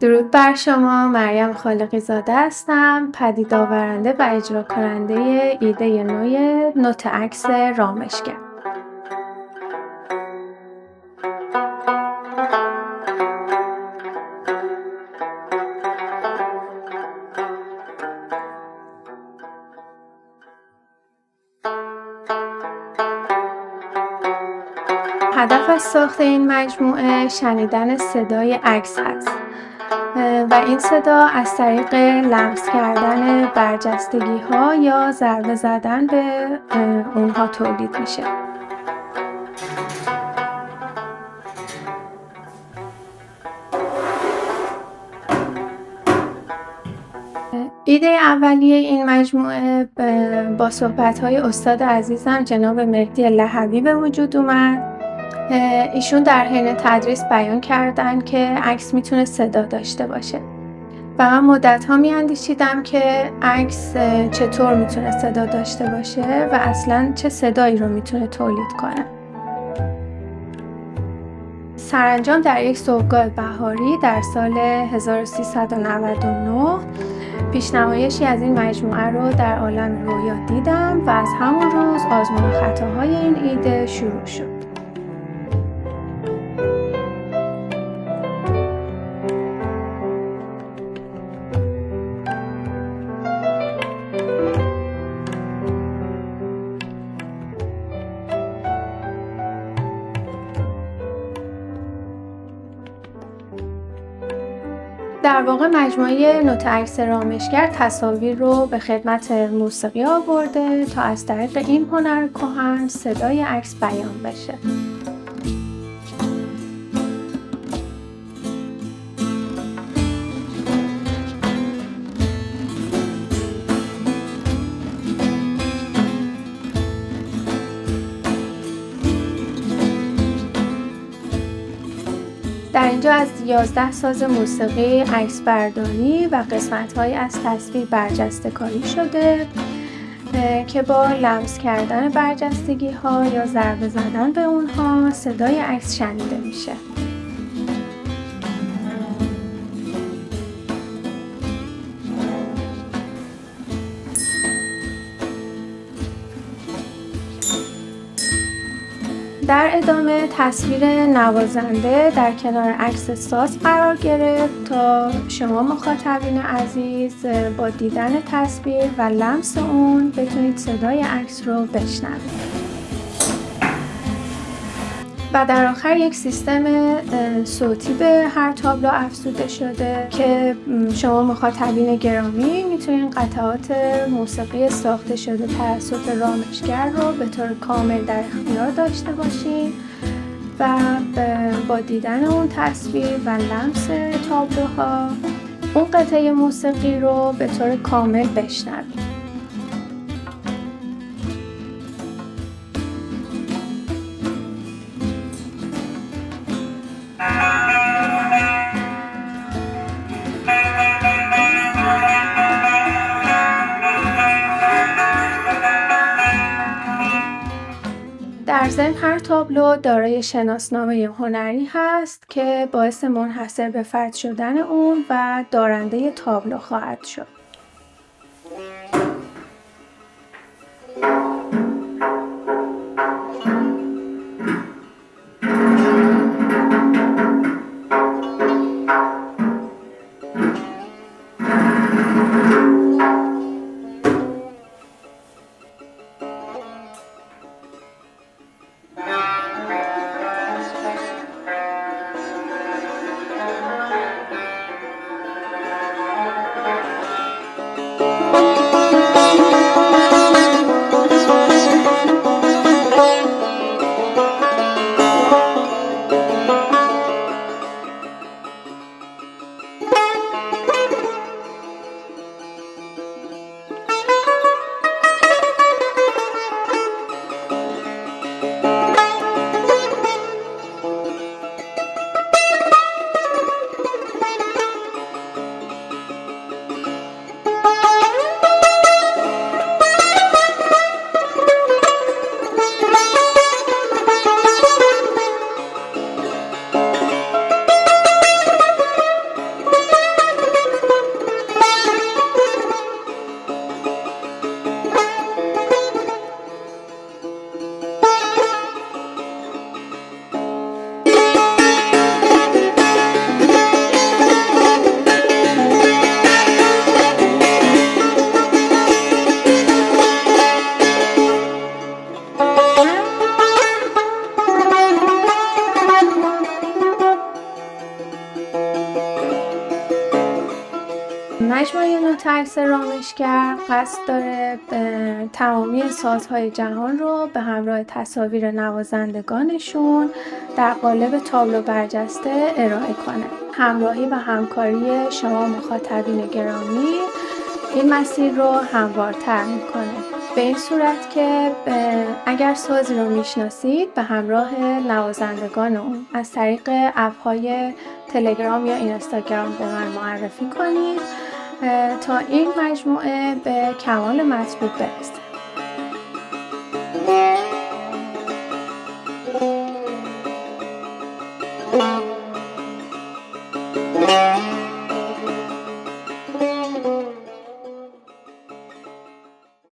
درود بر شما، مریم خالقی زاده هستم، پدید آورنده و اجرا کننده ایده نوع نوت عکس رامشگر. هدف از ساخت این مجموعه شنیدن صدای عکس هست و این صدا از طریق لمس کردن برجستگی ها یا ضربه زدن به اونها تولید میشه. ایده اولیه این مجموعه با صحبت‌های استاد عزیزم جناب مهدی لهوی به وجود اومد. ایشون در حین تدریس بیان کردن که عکس میتونه صدا داشته باشه و من مدت‌ها می‌اندیشیدم که عکس چطور میتونه صدا داشته باشه و اصلاً چه صدایی رو میتونه تولید کنه. سرانجام در یک صبحگاه بهاری در سال 1399 پیشنمایشی از این مجموعه رو در عالم رویا دیدم و از همون روز آزمون و خطاهای این ایده شروع شد. در واقع مجموعه نوت عکس رامشگر تصاویر رو به خدمت موسیقی آورده تا از طریق این هنر کهن صدای عکس بیان بشه. در اینجا از 11 ساز موسیقی عکس برداری و قسمت‌هایی از تصویر برجسته کاری شده که با لمس کردن برجستگی ها یا ضربه زدن به اونها صدای عکس شنیده میشه. در ادامه تصویر نوازنده در کنار عکس ساز قرار گرفت تا شما مخاطبین عزیز با دیدن تصویر و لمس اون بتونید صدای عکس رو بشنوید. و در آخر یک سیستم صوتی به هر تابلو افزوده شده که شما مخاطبین گرامی میتونید قطعات موسیقی ساخته شده توسط رامشگر رو به طور کامل در اختیار داشته باشید و با دیدن اون تصویر و لمس تابلوها اون قطعه موسیقی رو به طور کامل بشنوید. در ضمن هر تابلو دارای شناسنامه هنری هست که باعث منحصر به فرد شدن اون و دارنده تابلو خواهد شد. مجموعه نوترس رامشگر قصد داره تمامی سازهای جهان رو به همراه تصاویر نوازندگانشون در قالب تابلو برجسته ارائه کنه. همراهی و همکاری شما مخاطبین گرامی این مسیر رو هموارتر میکنه. به این صورت که اگر سازی رو میشناسید به همراه نوازندگان اون از طریق اپ‌های تلگرام یا اینستاگرام به من معرفی کنید تا این مجموعه به کمال مطلوب برسه.